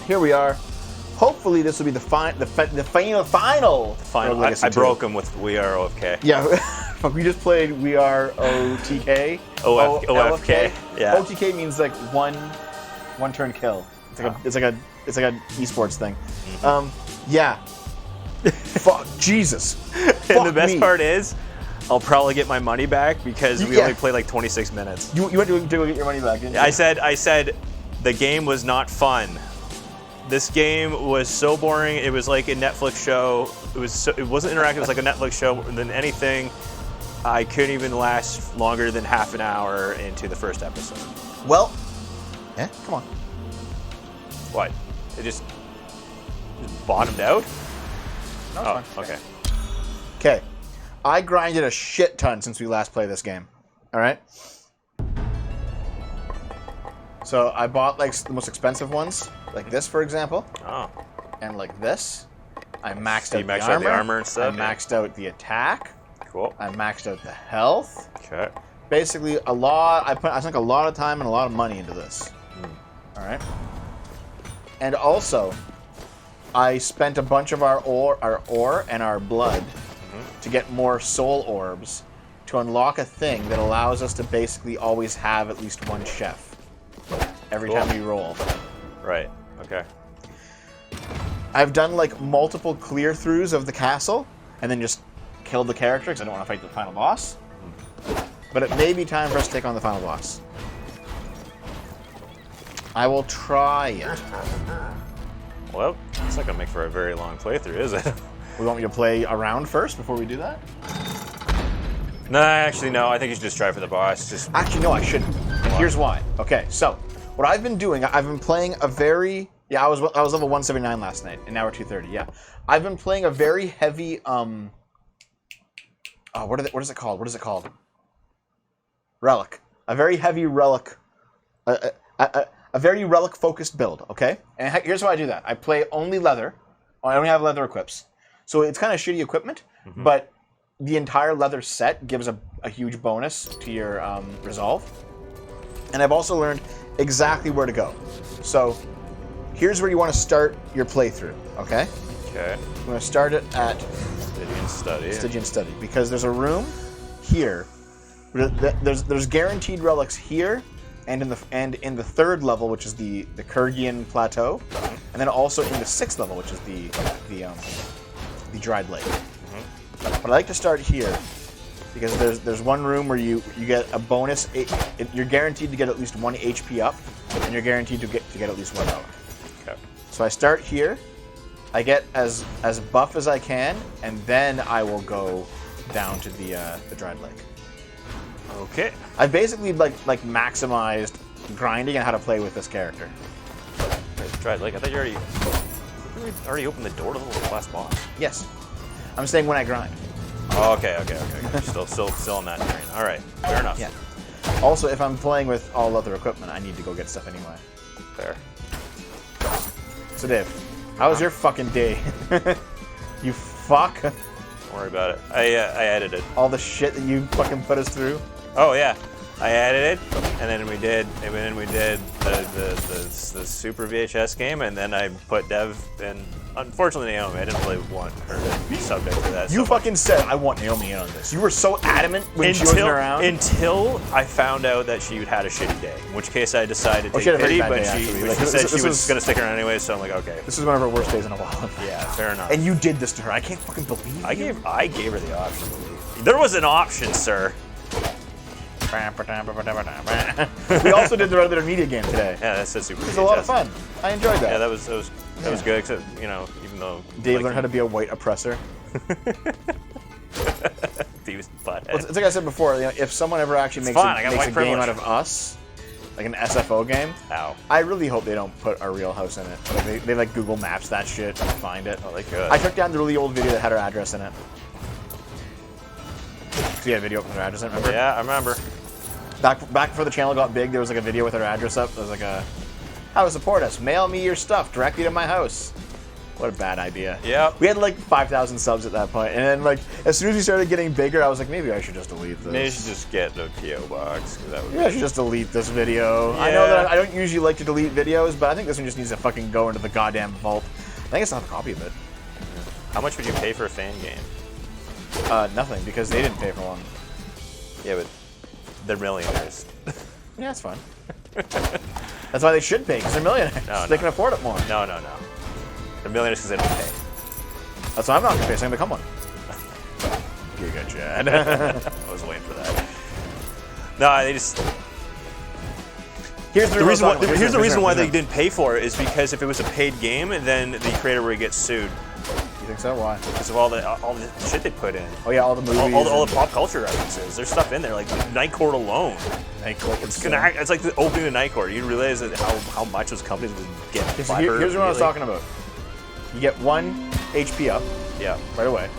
here we are. Hopefully, this will be the final. I broke him with We Are OFK. Yeah, we just played We Are OTK. OFK. Yeah. OTK means like one turn kill. It's like a esports thing. Yeah. Fuck Jesus. And the best part is, I'll probably get my money back because we only played like 26 minutes. You went to go get your money back, didn't you? I said the game was not fun. This game was so boring. It was like a Netflix show. It wasn't interactive. It was like a Netflix show than anything. I couldn't even last longer than half an hour into the first episode. Well, come on. What? It just bottomed out? No, it's fine. Okay. Okay. I grinded a shit ton since we last played this game. All right? So I bought like the most expensive ones, like this, for example. Oh. And like this. I maxed out the armor and stuff? I maxed out the attack. Cool. I maxed out the health. Okay. Basically, I sunk a lot of time and a lot of money into this. All right? And also, I spent a bunch of our ore and our blood to get more soul orbs to unlock a thing that allows us to basically always have at least one chef every time we roll. Right. Okay. I've done like multiple clear-throughs of the castle and then just killed the character because I don't want to fight the final boss. But it may be time for us to take on the final boss. I will try it. Well, it's not going to make for a very long playthrough, is it? We want me to play around first before we do that? No, actually, no. I think you should just try for the boss. Actually, no, I shouldn't. And here's why. Okay, so what I've been doing, I've been playing a very... Yeah, I was level 179 last night, and now we're 230, yeah. I've been playing a very heavy... what is it called? What is it called? Relic. A very heavy relic... A very relic-focused build, okay? And here's how I do that. I play only leather. I only have leather equips. So it's kind of shitty equipment, but the entire leather set gives a huge bonus to your resolve. And I've also learned exactly where to go. So here's where you want to start your playthrough, okay? Okay. I'm going to start it at Stygian Study. Stygian Study, because there's a room here. There's guaranteed relics here, and in the third level, which is the Kurgian Plateau, and then also in the sixth level, which is the Dried Lake. But I like to start here because there's one room where you get a bonus. You're guaranteed to get at least 1 HP up, and you're guareed to get at least 1 relic. Okay. So I start here. I get as buff as I can, and then I will go down to the Dried Lake. Okay. I basically like maximized grinding and how to play with this character. Dried Lake. I thought you already opened the door to the last boss. Yes. I'm saying when I grind. Oh, okay. Still on that train. All right. Fair enough. Yeah. Also, if I'm playing with all other equipment, I need to go get stuff anyway. Fair. So, Dave, how was your fucking day? You fuck. Don't worry about it. I edited All the shit that you fucking put us through. Oh yeah, I edited, and then we did the Super VHS game, and then I put Dev in. Unfortunately, Naomi, I didn't really want her to be subject to that. You fucking said I want Naomi in on this. You were so adamant when she wasn't around. Until I found out that she had a shitty day, in which case I decided to take pity, but she said she was going to stick around anyway, so I'm like, okay. This is one of her worst days in a while. Yeah, fair enough. And you did this to her. I can't fucking believe you. I gave her the option. There was an option, sir. We also did the other media game today. Yeah, that's a super. It was a lot of fun. I enjoyed that. Yeah, that was good. Except, even though Dave learned how to be a white oppressor. Thieves butt. Well, it's like I said before. If someone ever actually makes a game out of us, like an SFO game, I really hope they don't put our real house in it. Like they like Google Maps that shit and find it. Oh, they could. I took down the really old video that had her address in it. So you had a video with her address in it, remember? Yeah, I remember. Back before the channel got big, there was like a video with her address up. There was like how to support us. Mail me your stuff directly to my house. What a bad idea. Yep. We had like 5,000 subs at that point, and then like as soon as we started getting bigger, I was like, maybe I should just delete this. Maybe you should just get the PO box. 'Cause that would Maybe I should just delete this video. I know that I don't usually like to delete videos, but I think this one just needs to fucking go into the goddamn vault. I think I still have a copy of it. How much would you pay for a fan game? Nothing, because they didn't pay for one. Yeah, but they're millionaires. Yeah, that's fine. That's why they should pay, because they're millionaires. No, They can afford it more. No. They're millionaires because they don't pay. That's why I'm not going to pay, so I'm going to become one. You good, Chad. I was waiting for that. No, they just... Here's the reason why they didn't pay for it is because if it was a paid game, then the creator would get sued. You think so? Why? Because of all the shit they put in. Oh yeah, all the movies. All the pop culture references. There's stuff in there, like Night Court alone. Night Court. It's like the opening of Night Court. You realize that how much those companies would get. Here's what I was talking about. You get 1 HP up. Yeah. Right away.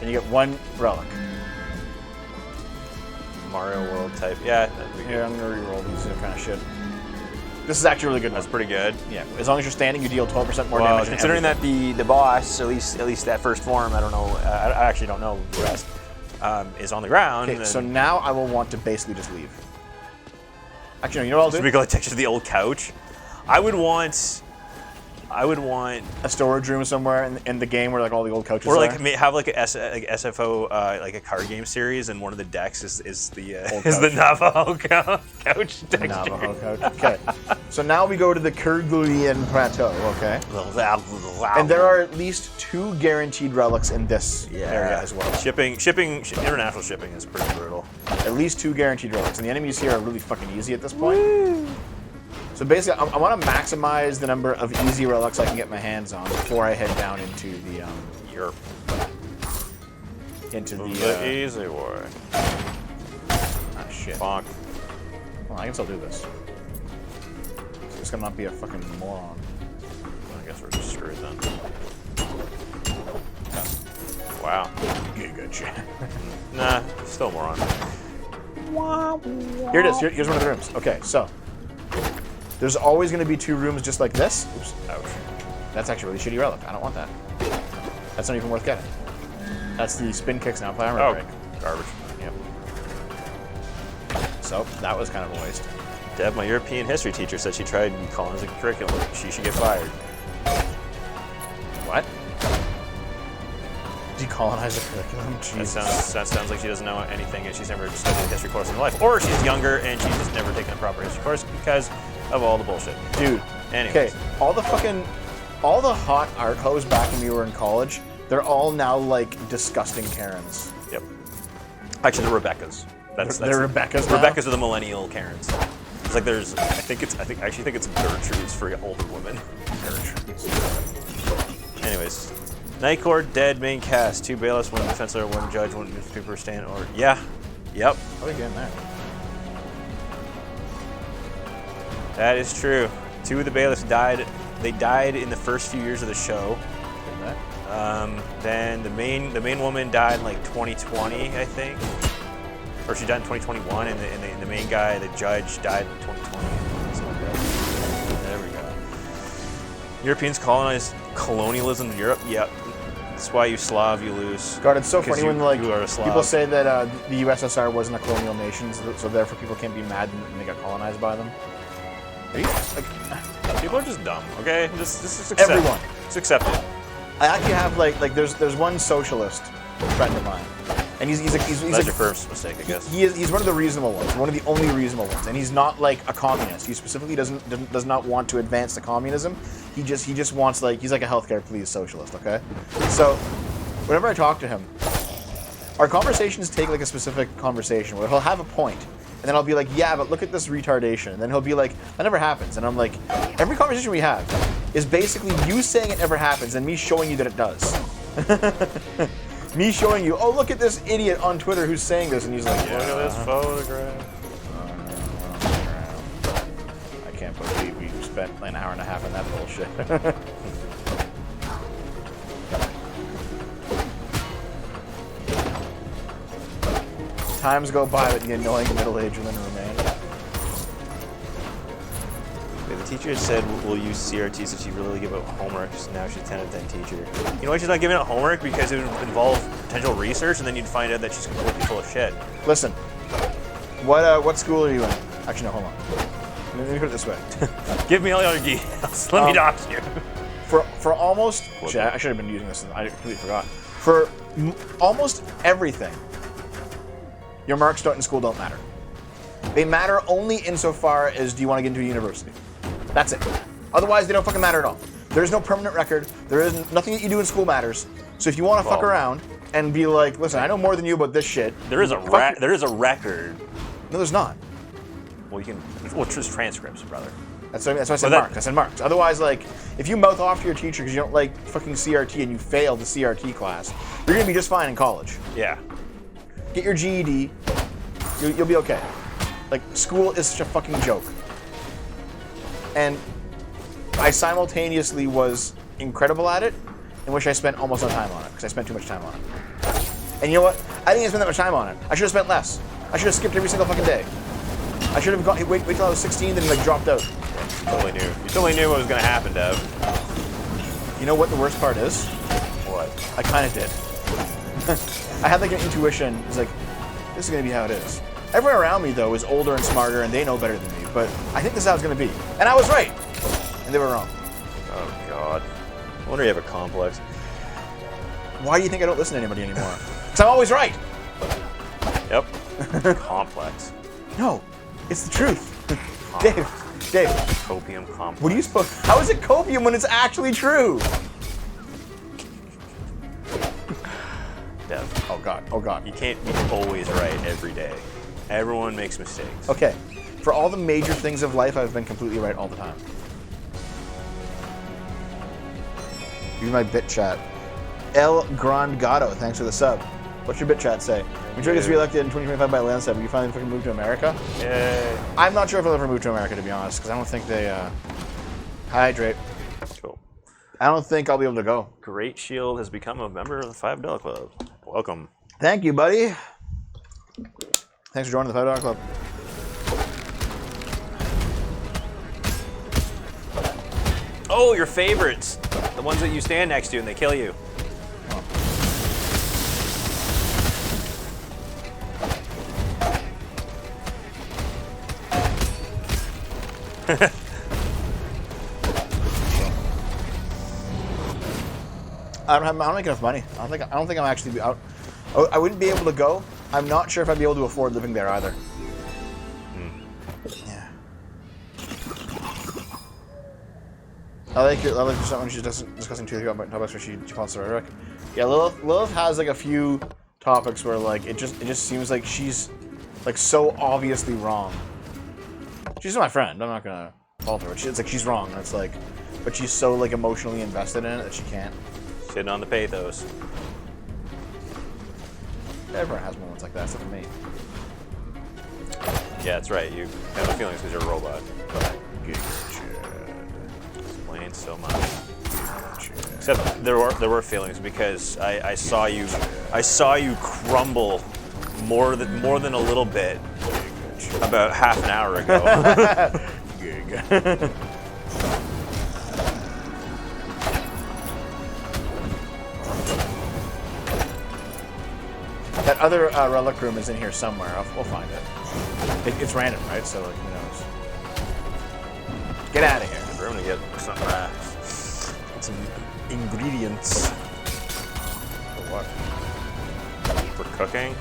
And you get 1 relic. Mario World type. Yeah. That'd be good. Yeah, I'm gonna reroll these kind of shit. This is actually a really good. That's pretty good. Yeah. As long as you're standing, you deal 12% more Well, damage. considering that the boss, at least that first form, I don't know. I actually don't know the rest. Is on the ground. Okay, so now I will want to basically just leave. Actually, no, you know what I'll do? Should we go like texture the old couch? I would want a storage room somewhere in the game where like all the old couches or are. like have like a SFO like a card game series, and one of the decks is the Navajo couch texture. Navajo couch. Okay. So now we go to the Kerguelen Plateau. Okay. And there are at least 2 guaranteed relics in this area as well. International shipping is pretty brutal. At least 2 guaranteed relics, and the enemies here are really fucking easy at this point. Woo. So basically, I want to maximize the number of easy relics I can get my hands on before I head down into the Europe. Into the easy way. Ah shit. Bonk. Well, I can still do this. It's just gonna not be a fucking moron. I guess we're just screwed then. Wow. Good shit. Nah, still a moron. Here it is. Here's one of the rooms. Okay, so there's always going to be 2 rooms just like this. Oops. Ouch. That's actually a really shitty relic. I don't want that. That's not even worth getting. That's the spin kicks now by armor break. Garbage. Yep. So that was kind of a waste. Deb, my European history teacher, said she tried colonizing the curriculum. She should get fired. What? Decolonize the curriculum? Jesus. That sounds like she doesn't know anything and she's never studied a history course in her life. Or she's younger and she's just never taken a proper history course because of all the bullshit. Dude. Anyways. Okay, all the hot art hoes back when we were in college, they're all now like disgusting Karens. Yep. Actually, the Rebeccas. They're Rebeccas now? Rebeccas are the millennial Karens. It's like there's, I actually think it's Gertrudes for older women. Gertrudes. Anyways. Night Court, dead, main cast. 2 bailiffs, 1 defense lawyer, 1 judge, 1 newspaper stand, or... Yeah. Yep. How are we getting there? That is true. 2 of the bailiffs died. They died in the first few years of the show. Then the main woman died in like 2020, I think. Or she died in 2021, and the main guy, the judge, died in 2020. Something like that. There we go. Europeans colonized colonialism in Europe. Yep. That's why you Slav, you lose. God, it's so funny when like you are a Slav. people say that the USSR wasn't a colonial nation, so therefore people can't be mad when they got colonized by them. Are you, like, people are just dumb, okay? Just accept it. Everyone. Just accept it. I actually have like there's one socialist friend of mine, and he's That's like, your first mistake, I guess. He's one of the reasonable ones, one of the only reasonable ones, and he's not like a communist. He specifically does not want to advance the communism. He just wants he's like a healthcare please socialist. Okay, so whenever I talk to him, our conversations take like a specific conversation where he'll have a point, and then I'll be like, yeah, but look at this retardation, and then he'll be like, that never happens, and I'm like, every conversation we have is basically you saying it never happens and me showing you that it does. Me showing you, oh, look at this idiot on Twitter who's saying this, and he's like, Look at this photograph. I can't believe we spent like an hour and a half on that bullshit. Times go by with the annoying middle-aged women remain. Yeah, the teacher said we'll use CRT, so she really give out homework. So now she's 10 out of 10 teacher. You know why she's not giving out homework? Because it would involve potential research, and then you'd find out that she's completely full of shit. Listen, what school are you in? Actually, no, hold on. Let me put it this way. Give me all your details. Let me dox you. For almost, shit, I should have been using this. I completely forgot. For almost everything, your marks in school don't matter. They matter only insofar as do you want to get into a university. That's it. Otherwise, they don't fucking matter at all. There's no permanent record. There is nothing that you do in school matters. So if you want to fuck around and be like, listen, I know more than you about this shit. There is a record. No, there's not. Well, you can. Well, just transcripts, brother. That's why I said marks. I said marks. Otherwise, like, if you mouth off to your teacher because you don't like fucking CRT and you fail the CRT class, you're gonna be just fine in college. Yeah. Get your GED. You'll be okay. Like, school is such a fucking joke. And I simultaneously was incredible at it, and wish I spent almost no time on it, because I spent too much time on it. And you know what? I didn't even spend that much time on it. I should have spent less. I should have skipped every single fucking day. I should have wait till I was 16, then like dropped out. You totally knew. You totally knew what was gonna happen, Dev. You know what the worst part is? What? I kind of did. I had like an intuition. It's like, this is gonna be how it is. Everyone around me, though, is older and smarter, and they know better than me. But I think this is how it's going to be. And I was right. And they were wrong. Oh, God. I wonder you have a complex. Why do you think I don't listen to anybody anymore? Because I'm always right. Yep. Complex. No, it's the truth. Dave. Copium complex. What are you supposed? How is it copium when it's actually true? Dev. Oh, God. Oh, God. You can't be always right every day. Everyone makes mistakes. Okay. For all the major things of life, I've been completely right all the time. Use my bit chat. El Grand Gato, thanks for the sub. What's your bit chat say? When Drake gets reelected in 2025 by a landslide, will you finally fucking move to America? Yay. I'm not sure if I'll ever move to America, to be honest, because I don't think they, Hi, Drake. Cool. I don't think I'll be able to go. Great Shield has become a member of the $5 Club. Welcome. Thank you, buddy. Thanks for joining the $5 Club. Oh, your favorites. The ones that you stand next to and they kill you. I don't make enough money. I don't think I'm actually out. I wouldn't be able to go. I'm not sure if I'd be able to afford living there either. Yeah. I like when she's discussing two about topics where she wants to rhetoric. Yeah, Lilith has like a few topics where like it just seems like she's like so obviously wrong. She's my friend. I'm not gonna fault her. It's like she's wrong. And it's like, but she's so like emotionally invested in it that she can't. Sitting on the pathos. Everyone has moments like that, except for me. Yeah, that's right. You have no feelings because you're a robot. Explains so much. Except there were feelings because I saw you crumble more than a little bit about half an hour ago. That other relic room is in here somewhere. We'll find it. It's random, right? So, like, who knows? Get out of here. We're gonna get some ingredients. For what? For cooking.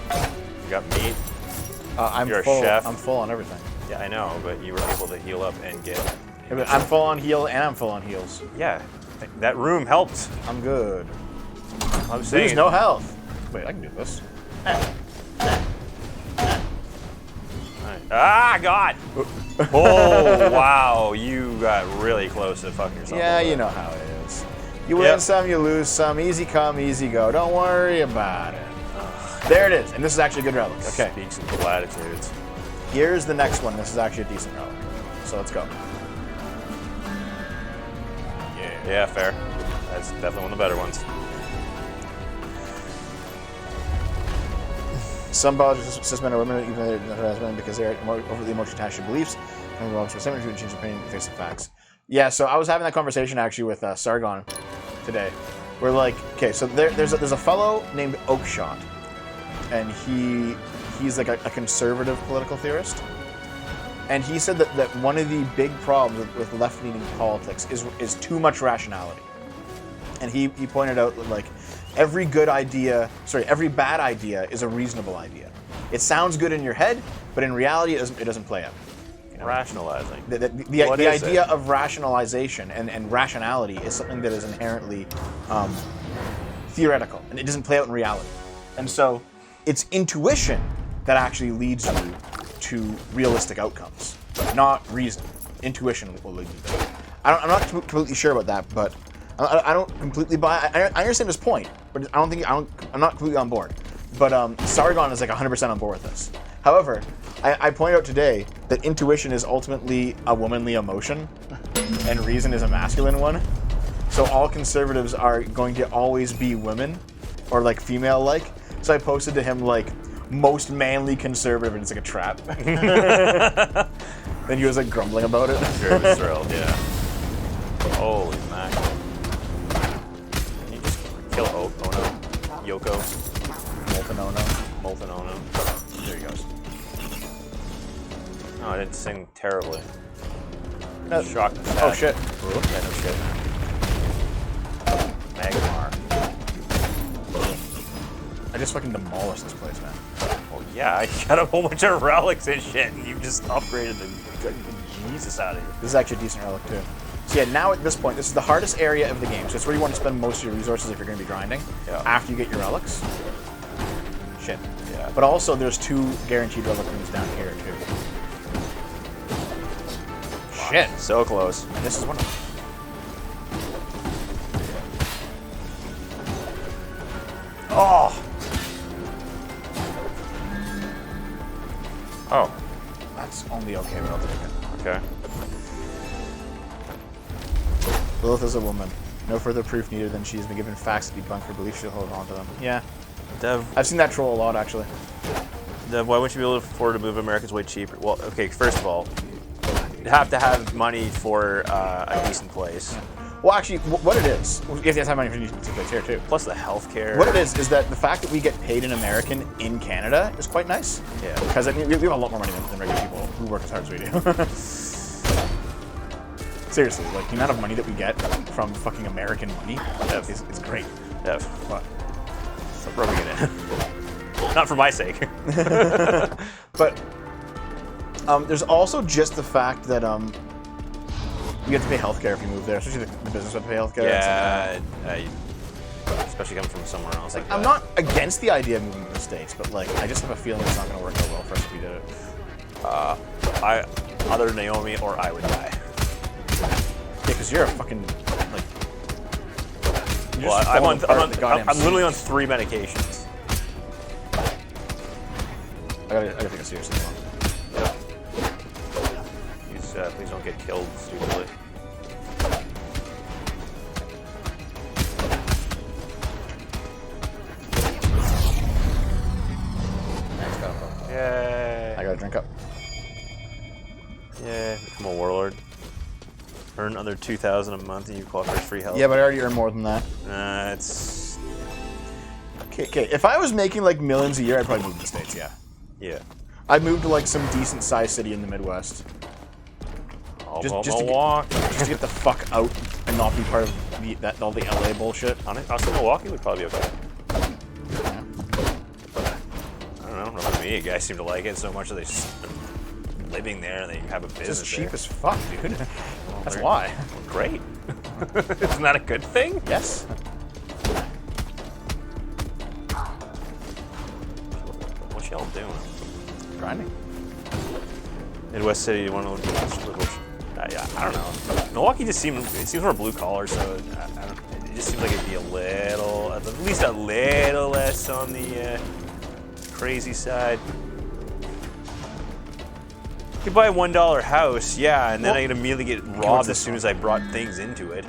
You got meat. You're full. a chef. I'm full on everything. Yeah, I know, but you were able to heal up and get. Yeah, but I'm full on heal and I'm full on heals. Yeah, that room helped. I'm good. I'm saying. There's no health. Wait, I can do this. Ah, God! Oh, wow, you got really close to fucking yourself. Yeah, over. you know how it is. You win some, you lose some. Easy come, easy go. Don't worry about it. There it is, and this is actually a good relic. Okay. Speaks in platitudes. Here's the next one. This is actually a decent relic. So let's go. Yeah, fair. That's definitely one of the better ones. Some biologists suspend women even though they're not husband because they are overly emotionally attached to beliefs and will to seminary to change their opinion in the face of facts. Yeah, so I was having that conversation actually with Sargon today. We're like, okay, so there's a fellow named Oakshott, and he's like a conservative political theorist, and he said that one of the big problems with left-leaning politics is too much rationality, and he pointed out that like every bad idea is a reasonable idea. It sounds good in your head, but in reality it doesn't play out. You know? Rationalizing. The idea of rationalization and rationality is something that is inherently theoretical, and it doesn't play out in reality. And so it's intuition that actually leads you to realistic outcomes, not reason. Intuition will lead you there. I'm not completely sure about that, but I don't completely buy. I understand his point, but I'm not completely on board. But Sargon is like 100% on board with this. However, I pointed out today that intuition is ultimately a womanly emotion, and reason is a masculine one. So all conservatives are going to always be women, or like female-like. So I posted to him like most manly conservative, and it's like a trap. Then he was like grumbling about it. Sure, he was thrilled. Yeah. Holy mackerel. Can you just kill Ono? Yoko? Molten Ono. There he goes. Oh, I didn't sing terribly. Shocked. Shocked. Oh shit. Yeah, no shit. Magmar. I just fucking demolished this place, man. Well, yeah, I got a whole bunch of relics and shit, and you just upgraded the Jesus out of here. This is actually a decent relic too. So yeah, now at this point, this is the hardest area of the game. So it's where you want to spend most of your resources if you're going to be grinding. Yeah. After you get your relics. Shit. Yeah. But also, there's 2 guaranteed relic rooms down here too. Shit. So close. And this is one of them. Oh. Oh. That's only okay, but I'll take it. Okay. Lilith is a woman. No further proof needed than she has been given facts to debunk her belief she'll hold on to them. Yeah. Dev, I've seen that troll a lot, actually. Dev, why wouldn't you be able to afford to move America's way cheaper? Well, okay, first of all, you'd have to have money for a decent place. Yeah. Well, actually, what it is, you have to have money for a decent place here, too. Plus the healthcare. What it is that the fact that we get paid in American in Canada is quite nice. Yeah. Because I mean, we have a lot more money than regular people who work as hard as we do. Seriously, like, the amount of money that we get from fucking American money is great. Dev, What? stop rubbing it in. Not for my sake. But there's also just the fact that you have to pay healthcare if you move there, especially the business have to pay healthcare. Yeah, especially coming from somewhere else. Like I'm that. not against the idea of moving to the States, but like I just have a feeling it's not going to work out well for us if we did it. Either Naomi or I would die. Yeah, because you're a fucking like. Well, I'm literally on 3 medications. I gotta take it seriously. Yeah. Please don't get killed stupidly. Thanks, God. Yay. I gotta drink up. Yeah, become a warlord. Earn another 2,000 a month and you qualify for free health. Yeah, but I already earn more than that. It's... Okay. If I was making like millions a year, I'd probably move to the States. Yeah. Yeah. I'd move to like some decent sized city in the Midwest. Just to get the fuck out and not be part of all the LA bullshit. Honestly, Milwaukee would probably be okay. Yeah. I don't know. Not me. You guys seem to like it so much that they just living there and they have a business. It's just cheap there. as fuck, dude. That's why. Great. Isn't that a good thing? Yes. What y'all doing? Grinding. Midwest City, one of the yeah, I don't know. Milwaukee just seems more blue collar, so I don't. It just seems like it'd be a little, at least a little less on the crazy side. You could buy a $1 house, yeah, and then I'd immediately get robbed as soon as I brought things into it.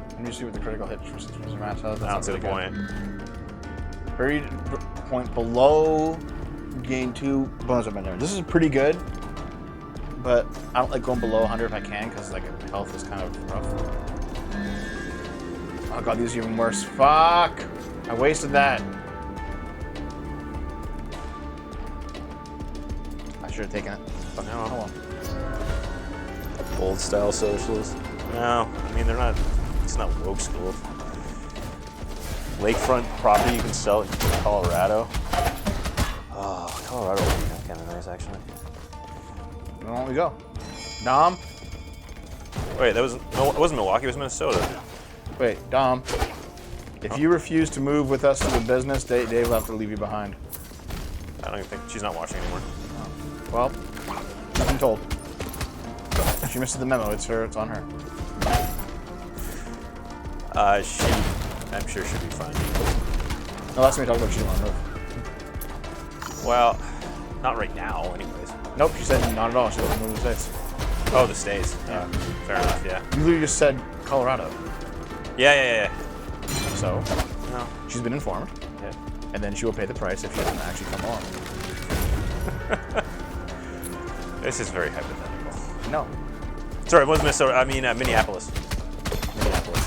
Let me see what the critical hit was match. That's the point. Buried point below gain 2 bonus weapon damage. This is pretty good, but I don't like going below 100 if I can, because like health is kind of rough. Oh god, these are even worse. Fuck! I wasted that. I should have taken it. But no, hold on. Old style socialist. No, I mean they're not. It's not woke school. Lakefront property you can sell in Colorado. Oh, Colorado would be kind of nice actually. Where don't we go? Dom? Wait, that was no, it wasn't Milwaukee. It was Minnesota. Wait, Dom. If you refuse to move with us to the business, Dave will have to leave you behind. I don't even think she's not watching anymore. Oh. Well, nothing told. She missed the memo. It's her. It's on her. I'm sure she'll be fine. No, last time we talked about she didn't want to move. Well, not right now, anyways. Nope, she said not at all. She doesn't move to the States. Oh, the States. Yeah. Fair enough. Yeah. You literally just said Colorado. Yeah. So, No. she's been informed, Yeah. and then she will pay the price if she doesn't actually come along. This is very hypothetical. No. Sorry, it was Minnesota. I mean Minneapolis.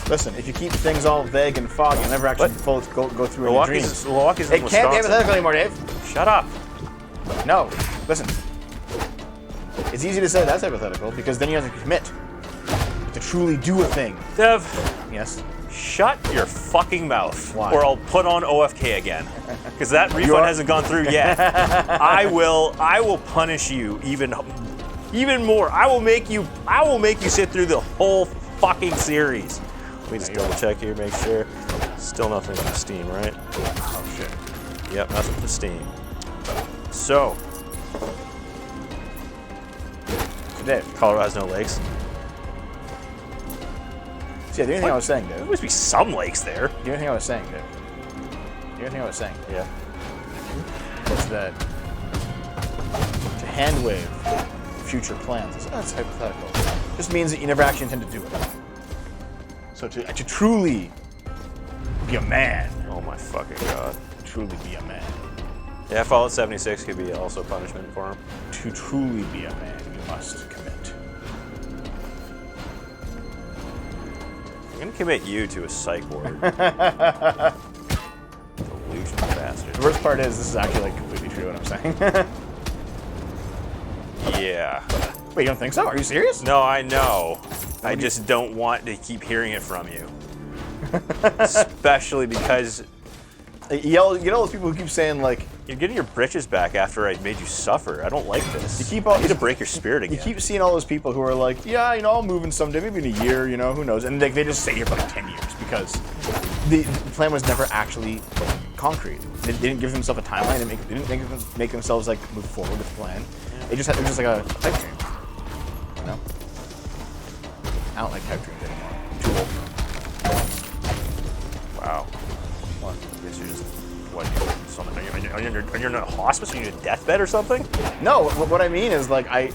Listen, if you keep things all vague and foggy, you'll never actually go through any dreams. Milwaukee's in It can't be Wisconsin. hypothetical anymore, Dave. Shut up. No. Listen. It's easy to say that's hypothetical because then you have to commit to truly do a thing. Dev, Yes. shut your fucking mouth, Why? or I'll put on OFK again, because that refund hasn't gone through yet. I will punish you even more. I will make you sit through the whole fucking series. Let me just double check here, make sure. Still nothing from Steam, right? Oh shit. Yep, nothing from Steam. So, Dave. Colorado has no lakes. See, the only thing I was saying, There Dave. must be some lakes there. The only thing I was saying, Dave. The only thing I was saying Yeah. was that to hand wave future plans, that's hypothetical. Just means that you never actually intend to do it. So to truly be a man, Oh my fucking god. truly be a man, Yeah, Fallout 76 could be also punishment for him. to truly be a man, you must commit. I'm gonna commit you to a psych ward. Delusional bastard. The worst part is this is actually like completely true what I'm saying. Yeah. Wait, you don't think so? Are you serious? No, I know. I just don't want to keep hearing it from you. Especially because You know those people who keep saying like you're getting your britches back after I made you suffer. I don't like this. You keep all- I need to break your spirit you again. keep seeing all those people who are like, yeah, you know, I'll move in someday, maybe in a year, you know, who knows? And they just stay here for like 10 years because the plan was never actually concrete. They didn't give themselves a timeline. They didn't make themselves like move forward with the plan. It was just like a pipe dream. You know? I don't like pipe dreams anymore. I'm too old. Wow. What? I guess you're just what? Are you in a hospice? Are you in a deathbed or something? No, what I mean is like I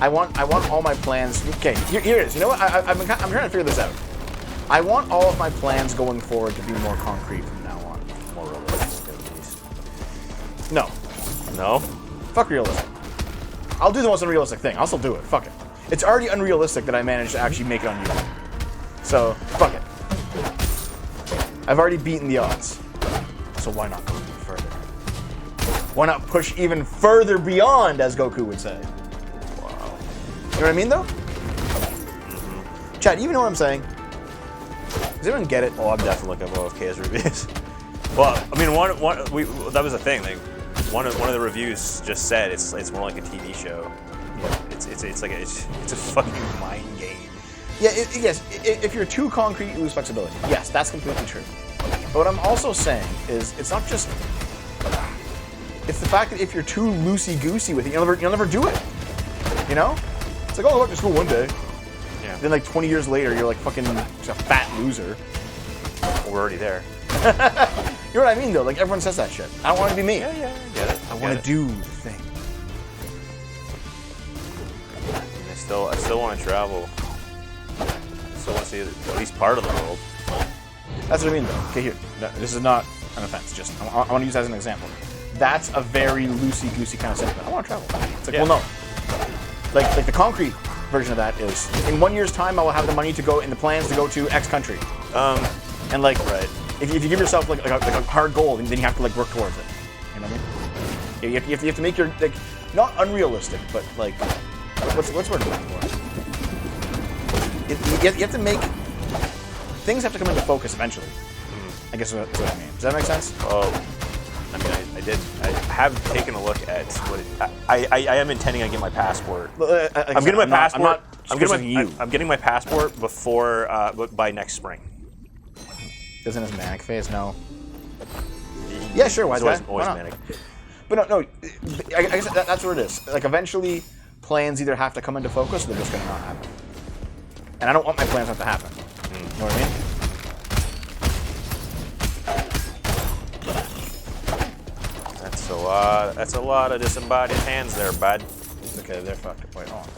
want all my plans. Okay, here it is. You know what? I'm trying to figure this out. I want all of my plans going forward to be more concrete from now on. More realistic, at least. No, No? fuck realistic. I'll do the most unrealistic thing. I'll still do it. Fuck it. It's already unrealistic that I managed to actually make it on YouTube. So fuck it. I've already beaten the odds. So why not go even further? Why not push even further beyond, as Goku would say? Wow. You know what I mean, though? Chad, you even know what I'm saying? Does anyone get it? Oh, I'm definitely looking at OFK's reviews. Well, I mean, that was the thing. Like, one of the reviews just said it's more like a TV show. It's like it's a fucking mind game. Yeah, yes. If you're too concrete, you lose flexibility. Yes, that's completely true. But what I'm also saying is, it's not just. It's the fact that if you're too loosey-goosey with it, you'll never do it. You know? It's like, oh, I'll go to school one day. Yeah. Then like 20 years later, you're like fucking just a fat loser. We're already there. You know what I mean, though? Like everyone says that shit. I don't want to be me. Yeah, I get it. I want to do the thing. I still want to travel. I still want to see at least part of the world. That's what I mean, though. Okay, here. No, this is not an offense. Just I want to use that as an example. that's a very loosey-goosey kind of sentiment. I want to travel. It's like, well, no. Like the concrete version of that is, in 1 year's time, I will have the money to go, in the plans to go to X country. And like, if you give yourself like a hard goal, then you have to like work towards it. You know what I mean? You have to make your, like, not unrealistic, but like, what's the word I'm looking for? You have to make, things have to come into focus eventually. I guess that's what I mean. Does that make sense? Oh, I mean, I have taken a look at what I am intending on getting my passport. I'm getting my passport. I'm getting my passport before by next spring. Isn't his manic phase? No. Yeah, sure. Why He's always manic. But no. I guess that's what it is. Like, eventually, plans either have to come into focus, or they're just gonna not happen. And I don't want my plans not to happen. You know what I mean? That's a lot of disembodied hands there, bud. Okay, they're fucked up. Wait, hold on.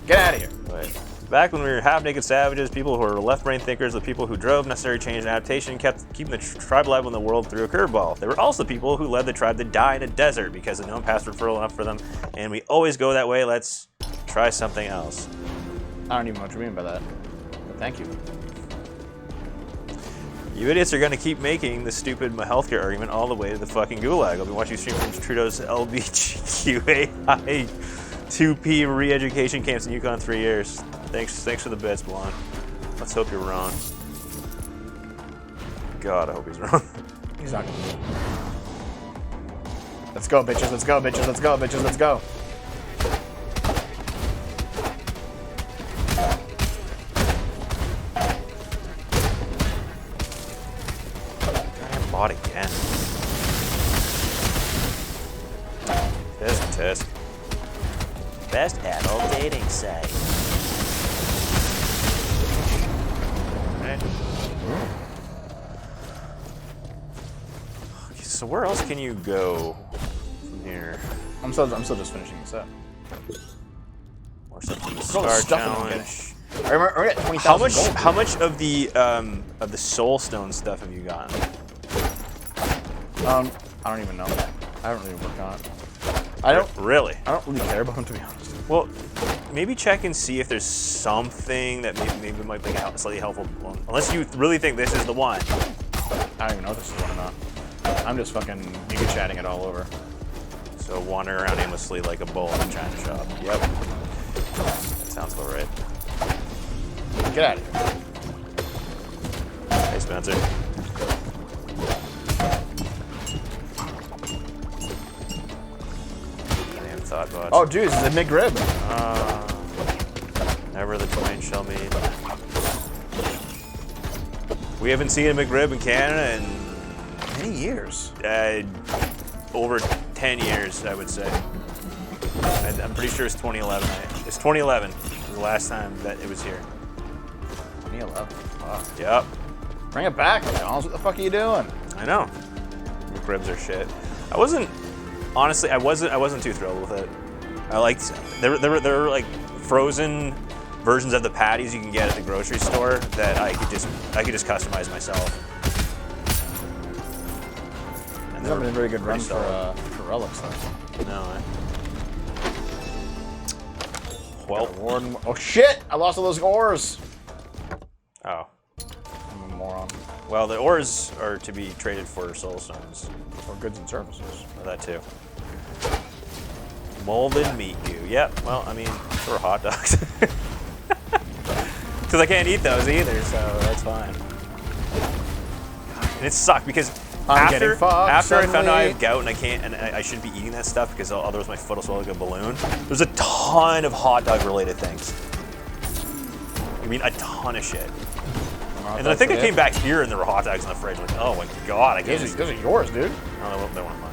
Get out of here. Wait. Back when we were half-naked savages, people who were left-brain thinkers, the people who drove necessary change and adaptation, kept keeping the tribe alive when the world threw a curveball. They were also people who led the tribe to die in a desert because the known paths were fertile enough for them, and we always go that way. Let's try something else. I don't even know what you mean by that. But thank you. You idiots are going to keep making the stupid healthcare argument all the way to the fucking gulag. I'll be watching you stream from Trudeau's LBGQAI 2P re-education camps in Yukon 3 years. Thanks for the bits, Blonde. Let's hope you're wrong. God, I hope he's wrong. He's not gonna be. Let's go, bitches. Let's go, bitches. Let's go, bitches. Let's go. Bought again. Tisk. Best adult dating site. Right. Okay, so where else can you go from here? I'm still just finishing this up. Or something. All the Star stuff I'm challenge. I remember we're at 20,000 gold. How much of the soul stone stuff have you gotten? I don't even know. I haven't really worked on it. I don't really care about them, to be honest. Well, maybe check and see if there's something that maybe might be slightly helpful. Well, unless you really think this is the one. I don't even know if this is one or not. I'm just fucking nigga chatting it all over. So wandering around aimlessly like a bull in a china shop. Yep. That sounds about right. Get out of here. Hey, Spencer. Oh, dude, this is a McRib. Never the twain shall meet. We haven't seen a McRib in Canada in many years. Over 10 years, I would say. I'm pretty sure it's 2011. It's 2011 was the last time that it was here. 2011. Wow. Yep. Bring it back, McDonald's. What the fuck are you doing? I know. McRibs are shit. I wasn't too thrilled with it. I liked there were like frozen versions of the patties you can get at the grocery store that I could just customize myself. And It's not been a very good run for relics though. No. Well, oh shit! I lost all those ores. Oh. I'm a moron. Well, the ores are to be traded for soul stones. Or goods and services. Or that too. Molded meat goo. Yep. Well, I mean, for hot dogs. Because I can't eat those either, so that's fine. And it sucked because after I found out I have gout and I shouldn't be eating that stuff because otherwise my foot will swell like a balloon. There's a ton of hot dog related things. I mean, a ton of shit. And then I think I came back here and there were hot dogs in the fridge. Like, oh my god, I can't. Those are yours, dude. No, they weren't mine.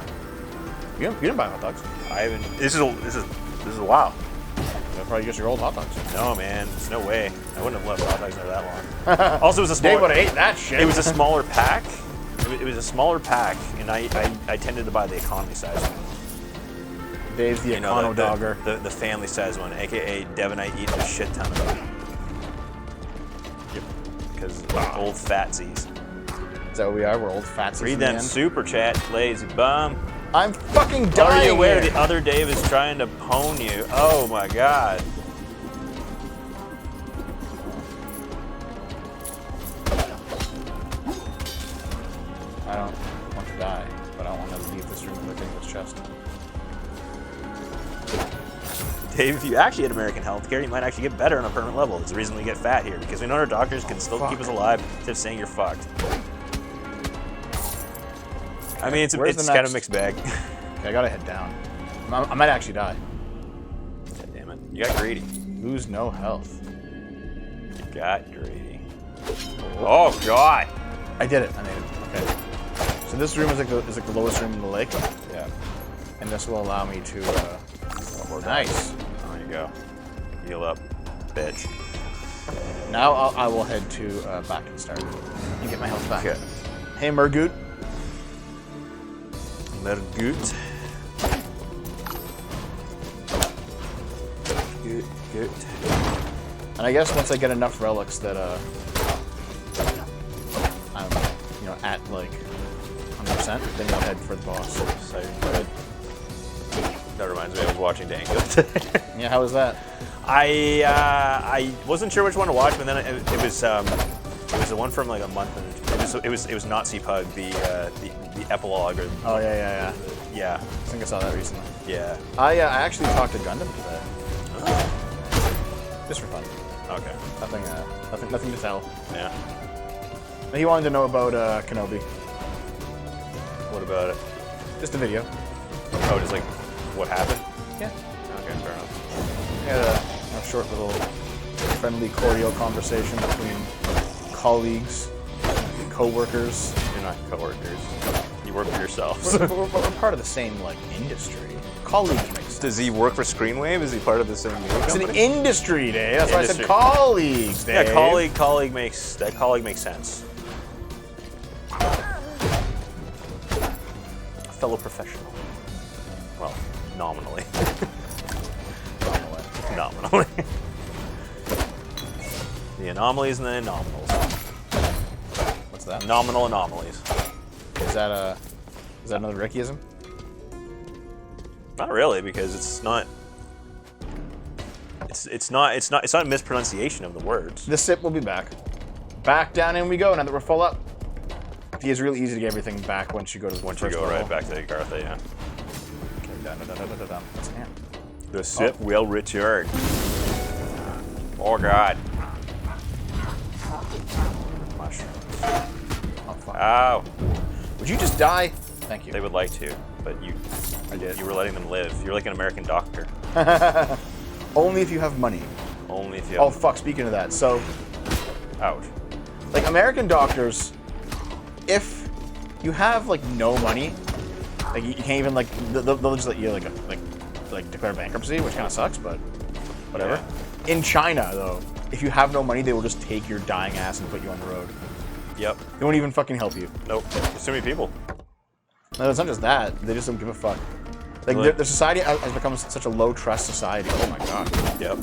You didn't buy hot dogs. I haven't. This is a while. That's probably just your old hot dogs. No, man, there's no way. I wouldn't have left hot dogs there that long. Also, it was a smaller. They would have ate that shit. It was a smaller pack. It was a smaller pack, and I tended to buy the economy size one. Dave's the econo dogger. The family size one, aka Dev and I eat a shit ton of it. Yep. Because old fatsies. Is that what we are? We're old fatsies. Read them super chat, lazy bum. I'm fucking dying. Are you aware here. the other Dave is trying to pwn you? Oh my god. I don't want to die, but I don't want to leave this room with a thing this chest. Dave, if you actually had American healthcare, you might actually get better on a permanent level. It's the reason we get fat here, because we know our doctors can still keep us alive instead of saying you're fucked. I mean, it's kind of a mixed bag. Okay, I gotta head down. I might actually die. God damn it. You got greedy. Lose no health. You got greedy. Oh, God. I did it. I made it. Okay. So this room is like the lowest room in the lake. Yeah. And this will allow me to. Nice. There you go. Heal up, bitch. Now I will head to back and start and get my health back. Okay. Hey, Mergoot. Mergoot. Good. And I guess once I get enough relics that I'm at like 100%, then we'll head for the boss. So good. That reminds me, I was watching Dango today. Yeah, how was that? I wasn't sure which one to watch, but then it was the one from like a month, and it was Nazi Pug, the epilogue or. Oh yeah. Yeah. I think I saw that recently. Yeah. I actually talked to Gundam today. Just for fun. Okay. Nothing to tell. Yeah. He wanted to know about Kenobi. What about it? Just a video. Oh, just like what happened? Yeah. Okay, fair enough. We had a short little friendly, cordial conversation between colleagues, co-workers. You're not coworkers. You work for yourselves. We're part of the same like industry. Colleagues make sense. Does he work for Screenwave? Is he part of the same media It's an company? industry, Dave. That's why I said Industry. colleagues, Dave. Yeah, colleague makes sense. A fellow professional. Well, nominally. Nominally. The anomalies and the anomalous. What's that? Nominal anomalies. Is that another Rickyism? Not really, because it's not a mispronunciation of the words. The sip will be back. Back down in we go now that we're full up. It is really easy to get everything back once you go to the Once you go right back to Agartha, yeah. Okay, dun. What's in here? The sip will return. Oh God. Mushrooms. Oh, fuck. Ow. Would you just die? Thank you. They would like to, but you were letting them live. You're like an American doctor. Only if you have money. Only if you Oh have... fuck, speaking of that, so Ouch. like American doctors, if you have like no money, like you can't even like they'll just let you like declare bankruptcy, which kind of sucks, but whatever. Yeah. In China though, if you have no money, they will just take your dying ass and put you on the road. Yep. They won't even fucking help you. Nope. There's too many people. No, it's not just that. They just don't give a fuck. Like Really? their society has become such a low trust society. Oh my god. Yep.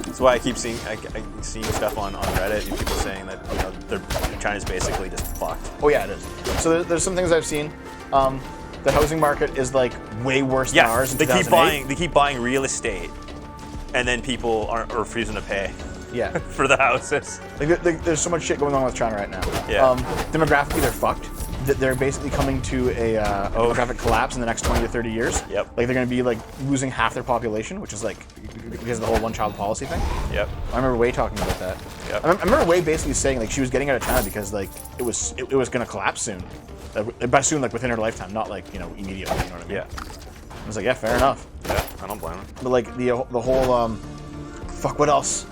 That's why I keep seeing stuff on Reddit and people saying that China's basically just fucked. Oh yeah, it is. So there's some things I've seen. The housing market is like way worse than ours. In they 2008. keep buying real estate, and then people are refusing to pay Yeah. for the houses. Like there's so much shit going on with China right now. Yeah. Demographically, they're fucked. They're basically coming to a demographic collapse in the next 20 to 30 years. Yep. Like they're going to be like losing half their population, which is like because of the whole one-child policy thing. Yep. I remember Wei talking about that. Yep. I remember Wei basically saying like she was getting out of China because like it was going to collapse soon. By soon, like within her lifetime, not like immediately. You know what I mean? Yeah. I was like, yeah, fair enough. Yeah. I don't blame them. But like the whole fuck, what else?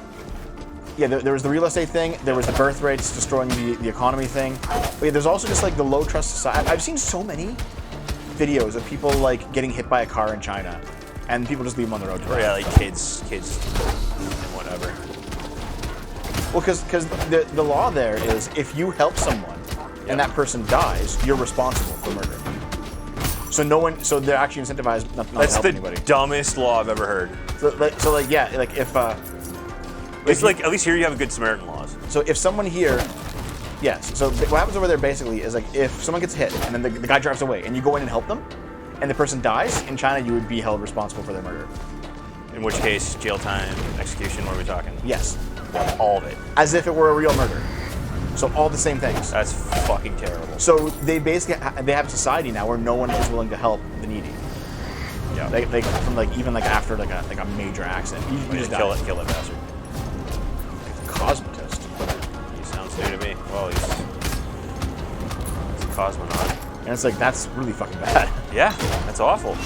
Yeah, there was the real estate thing. There was the birth rates destroying the economy thing. But yeah, there's also just like the low trust society. I've seen so many videos of people like getting hit by a car in China, and people just leave them on the road. Or yeah, like kids, and whatever. Well, because the law there is if you help someone and that person dies, you're responsible for murder. So they're actually incentivized not to help anybody. That's the dumbest law I've ever heard. So if At least here you have good Samaritan laws. so if someone here Yes. So what happens over there basically is like if someone gets hit and then the guy drives away and you go in and help them, and the person dies, in China you would be held responsible for their murder. In which case, jail time, execution, what are we talking? Yes. All of it. As if it were a real murder. So all the same things. That's fucking terrible. So they basically they have a society now where no one is willing to help the needy. Yeah. Like from like even like after like a major accident, you just kill that bastard. Cosmetist. He sounds new to me. Well, he's a cosmonaut. And it's like that's really fucking bad. Yeah, that's awful.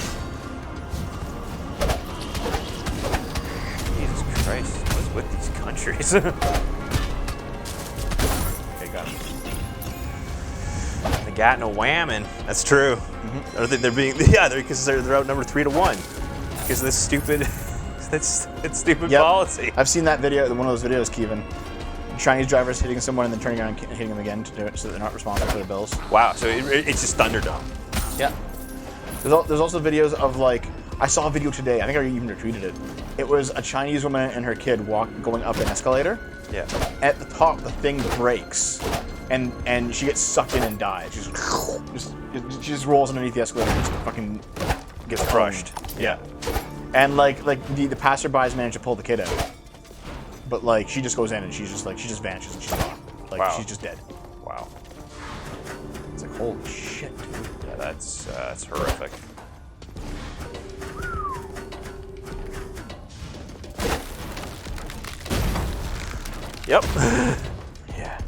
Jesus Christ, what is with these countries? Okay, got him. They got no whamming. That's true. Mm-hmm. They're being because they're outnumbered 3-1 because of this stupid stupid policy. I've seen that video, one of those videos, Kevin. Chinese drivers hitting someone and then turning around and hitting them again to do it so they're not responsible for their bills. Wow, so it's just Thunderdome. Yeah. There's also videos of like, I saw a video today, I think I even retweeted it. It was a Chinese woman and her kid going up an escalator. Yeah. At the top, the thing breaks, and she gets sucked in and dies. She just rolls underneath the escalator and just fucking gets crushed. Yeah. And like the passerbys manage to pull the kid out. But like she just goes in and she just vanishes and she's gone. Like wow. She's just dead. Wow. It's like holy shit, dude. Yeah, that's horrific. Yep. Yeah.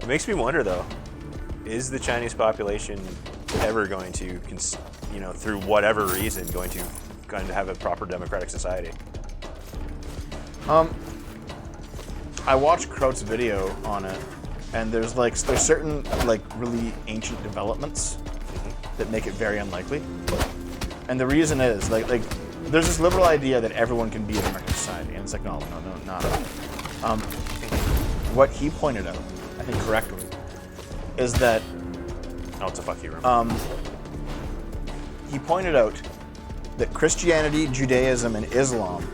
It makes me wonder though, is the Chinese population ever going to, through whatever reason, going to have a proper democratic society? I watched Kraut's video on it, and there's certain like really ancient developments that make it very unlikely. And the reason is like there's this liberal idea that everyone can be a democratic society, and it's like no, not. What he pointed out, I think correctly, is that it's a fuck you room. He pointed out that Christianity, Judaism, and Islam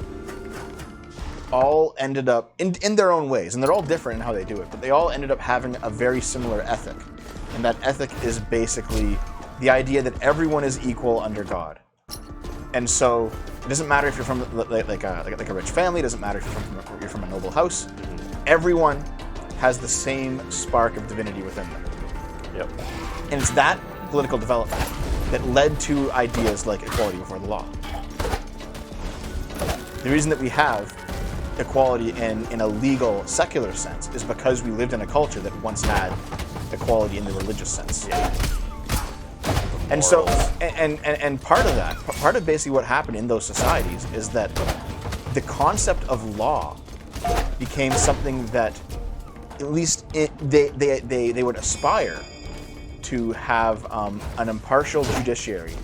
all ended up, in their own ways, and they're all different in how they do it, but they all ended up having a very similar ethic. And that ethic is basically the idea that everyone is equal under God. And so it doesn't matter if you're from like a rich family, it doesn't matter if you're from a noble house. Everyone has the same spark of divinity within them. Yep. And it's that political development that led to ideas like equality before the law. The reason that we have equality in a legal, secular sense is because we lived in a culture that once had equality in the religious sense. Yeah. And so, and part of that, part of basically what happened in those societies is that the concept of law became something that, at least they would aspire to have an impartial judiciary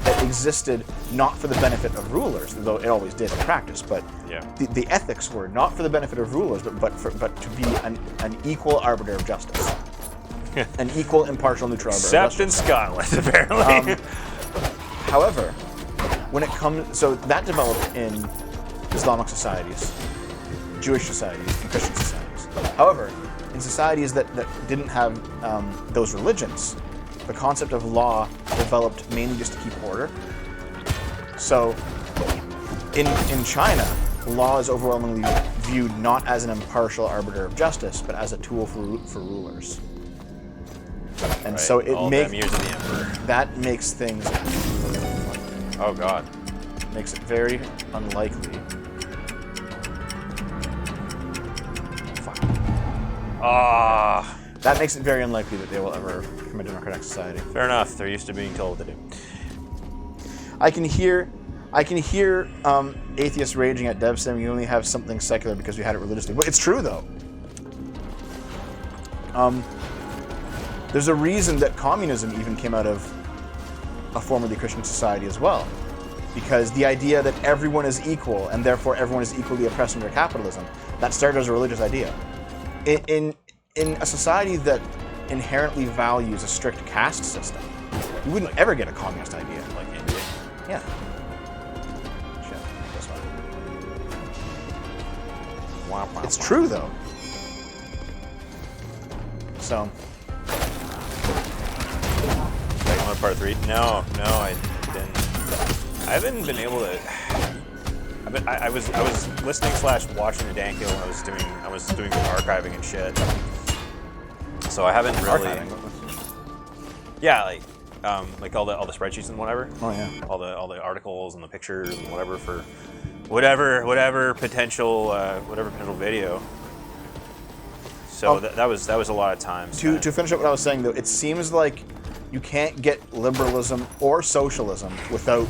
that existed not for the benefit of rulers, though it always did in practice, but the ethics were not for the benefit of rulers, but to be an equal arbiter of justice. An equal, impartial, neutral arbiter. Except in Scotland, apparently. However, when it comes, so that developed in Islamic societies, Jewish societies, and Christian societies. However, in societies that didn't have those religions, the concept of law developed mainly just to keep order. So, in China, law is overwhelmingly viewed not as an impartial arbiter of justice, but as a tool for rulers. And right. so All it years of the emperor. that makes things. Oh God. Makes it very unlikely. Fuck. That makes it very unlikely that they will ever become a democratic society. Fair enough. They're used to being told to do. I can hear atheists raging at Dev saying we only have something secular because we had it religiously. But it's true though. There's a reason that communism even came out of a formerly Christian society as well. Because the idea that everyone is equal and therefore everyone is equally oppressed under capitalism, that started as a religious idea. In a society that inherently values a strict caste system, you wouldn't ever get a communist idea like India. Yeah. Shit. This one. It's true though. So. Wait, on part 3? No, I didn't. I haven't been able to. I was listening / watching the Danko when I was doing archiving and shit. So I haven't really. Archiving? Yeah, like all the spreadsheets and whatever. Oh yeah. All the articles and the pictures and whatever for whatever potential video. So that was a lot of time. To finish up what I was saying though, it seems like you can't get liberalism or socialism without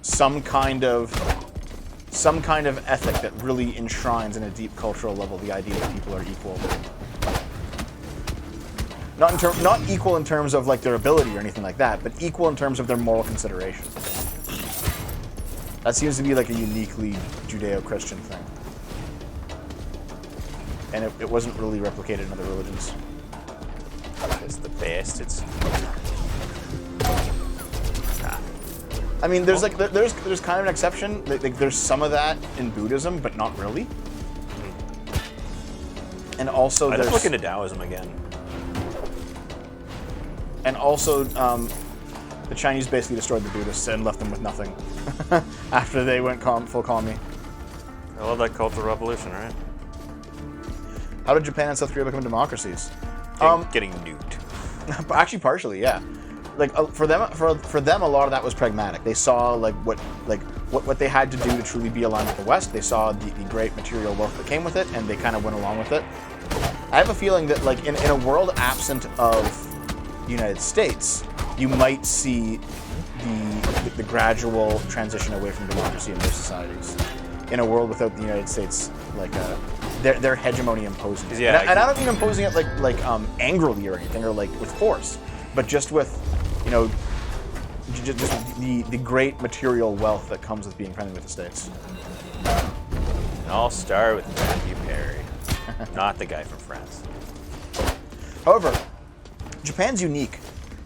some kind of ethic that really enshrines in a deep cultural level the idea that people are equal. Not equal in terms of like their ability or anything like that, but equal in terms of their moral consideration. That seems to be like a uniquely Judeo-Christian thing. And it wasn't really replicated in other religions. It's the best. It's. I mean, there's kind of an exception. Like there's some of that in Buddhism, but not really. And also, I'd look into Taoism again. And also, the Chinese basically destroyed the Buddhists and left them with nothing after they went full commie. I love that Cultural Revolution, right? How did Japan and South Korea become democracies? Getting nuked. Actually, partially, yeah. Like for them, a lot of that was pragmatic. They saw what they had to do to truly be aligned with the West. They saw the great material wealth that came with it, and they kind of went along with it. I have a feeling that, like in a world absent of the United States, you might see the gradual transition away from democracy in those societies. In a world without the United States, like their hegemony imposing it. Yeah, and I don't mean imposing it like angrily or anything, or like with force, but just with, you know, just the great material wealth that comes with being friendly with the States. And I'll start with Matthew Perry, not the guy from France. However, Japan's unique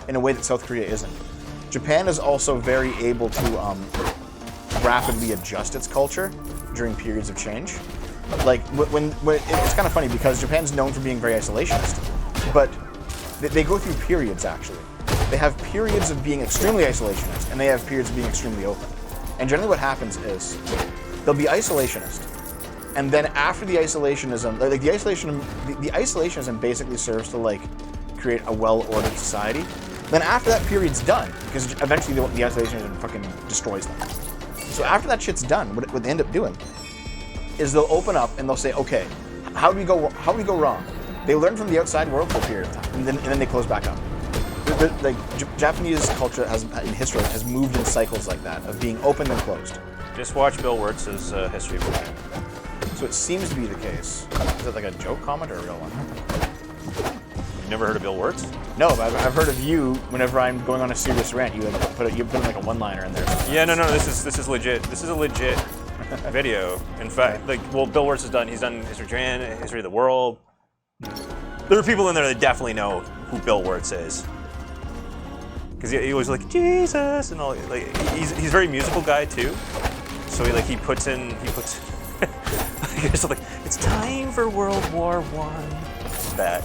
in a way that South Korea isn't. Japan is also very able to rapidly adjust its culture during periods of change. Like when it's kind of funny because Japan's known for being very isolationist, but they go through periods actually. They have periods of being extremely isolationist, and they have periods of being extremely open. And generally, what happens is they'll be isolationist, and then after the isolationism, like the isolationism basically serves to like create a well-ordered society. Then after that period's done, because eventually the isolationism fucking destroys them. So after that shit's done, what they end up doing is they'll open up and they'll say, okay, how do we go wrong? They learn from the outside world for a period of time, and then they close back up. Like Japanese culture in history has moved in cycles like that of being open and closed. Just watch Bill Wurtz's History of Japan. So it seems to be the case. Is it like a joke comment or a real one? You've never heard of Bill Wurtz? No, but I've heard of you. Whenever I'm going on a serious rant, you put like a one-liner in there. Yeah, no, this is legit. This is a legit video. In fact, Bill Wurtz he's done History of Japan, History of the World. There are people in there that definitely know who Bill Wurtz is. Because he was like Jesus and all. Like he's a very musical guy too. So he puts like it's time for World War I. That.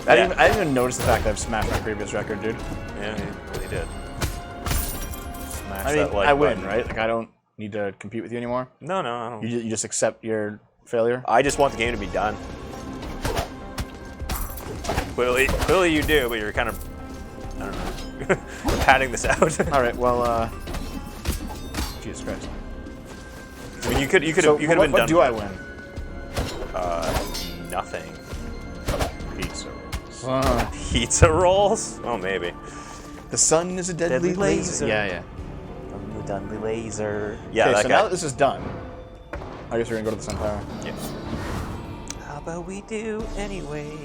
I didn't even notice the fact that I've smashed my previous record, dude. Yeah, he really did. Smash I mean, that like I win, button. right? Like I don't need to compete with you anymore. No, I don't. You just accept your failure. I just want the game to be done. Clearly you do, but you're kind of, I don't know, padding this out. All right, well, Jesus Christ. I mean, you could have been done. What do I win? Nothing. Pizza. Pizza rolls? Oh, maybe. The sun is a deadly laser. Yeah. The deadly laser. Yeah, okay, that so guy. now that this is done, I guess we're gonna go to the Sun Tower. Yeah. How about we do anyway?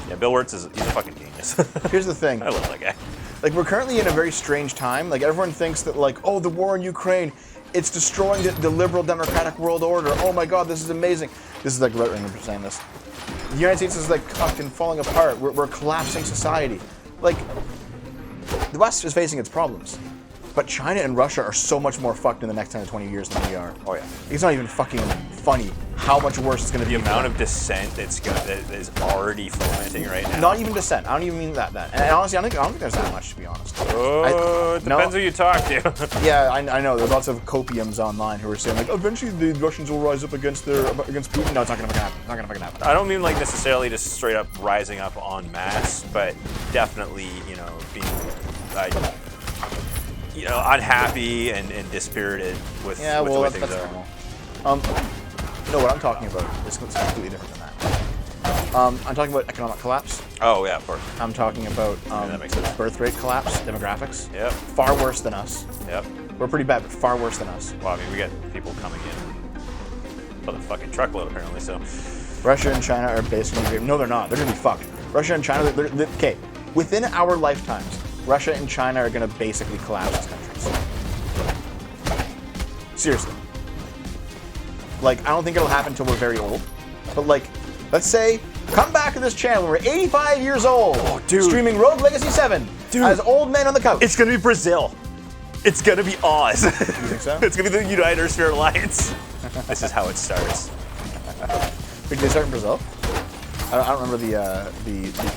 Yeah, Bill Wurtz he's a fucking genius. Here's the thing. I love that guy. Like, we're currently in a very strange time. Like, everyone thinks that, like, oh, the war in Ukraine, it's destroying the liberal democratic world order. Oh my God, this is amazing. This is like right-wingers saying this. The United States is like fucking falling apart. We're collapsing society. Like, the West is facing its problems. But China and Russia are so much more fucked in the next 10 to 20 years than we are. Oh yeah. It's not even fucking funny how much worse it's going to be. The amount of dissent that is already fomenting right now. Not even dissent. I don't even mean that. And honestly, I don't think there's that much, to be honest. Oh, it depends who you talk to. Yeah, I know. There's lots of copiums online who are saying like, eventually the Russians will rise up against Putin. No, it's not going to happen. Not going to fucking happen. I don't mean like necessarily just straight up rising up en masse, but definitely, you know, being unhappy and dispirited with the way things are. Normal. No, what I'm talking about is completely different than that. I'm talking about economic collapse. Oh yeah, of course. I'm talking about that makes sense. birth rate collapse, demographics. Yep. Far worse than us. Yep. We're pretty bad, but far worse than us. Well, I mean, we get people coming in by the fucking truckload apparently. So Russia and China are basically no, they're not. They're gonna be fucked. Russia and China, okay. Within our lifetimes, Russia and China are gonna basically collapse as countries. Seriously. Like, I don't think it'll happen until we're very old. But, like, let's say, come back to this channel when we're 85 years old. Oh, dude. Streaming Rogue Legacy 7 as old men on the couch. it's gonna be Brazil. It's gonna be Oz. You think so? It's gonna be the United Spirit Alliance. This is how it starts. Did they start in Brazil? I don't remember the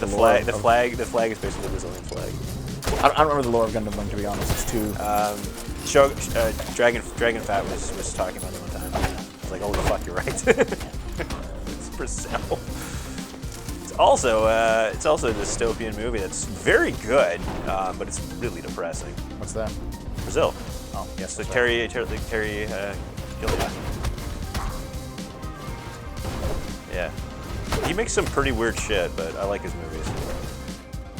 flag. The flag is basically the Brazilian flag. I don't remember the lore of Gundam Wing, to be honest. It's too. Dragon Fat was talking about it one time. I was like, oh fuck, you're right. It's Brazil. It's also a dystopian movie that's very good, but it's really depressing. What's that? Brazil. Oh, yes. So Terry Gilliam. Yeah. He makes some pretty weird shit, but I like his movies.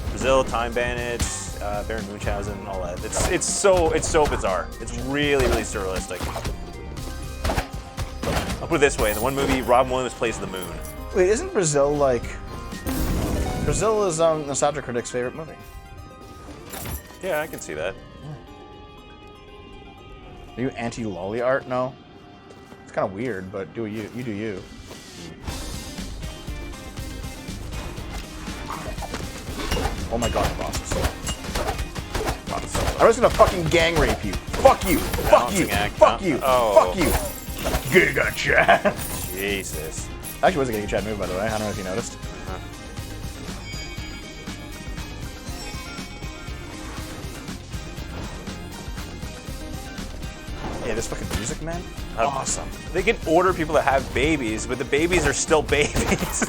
Brazil, Time Bandits, Baron Munchausen, all that. It's so bizarre. It's really surrealistic. I'll put it this way: in the one movie, Robin Williams plays the moon. Wait, isn't Brazil like? Brazil is Nostalgia Critic's favorite movie. Yeah, I can see that. Are you anti-lolly art? No. It's kind of weird, but do you? You do you. Oh my god, bosses. I'm just gonna fucking gang rape you. Fuck you. Fuck you. Fuck you. Fuck you. Giga Chad. Jesus. Actually, was a Giga Chad move, by the way. I don't know if you noticed. Yeah, this fucking music, man. Awesome. They can order people to have babies, but the babies are still babies.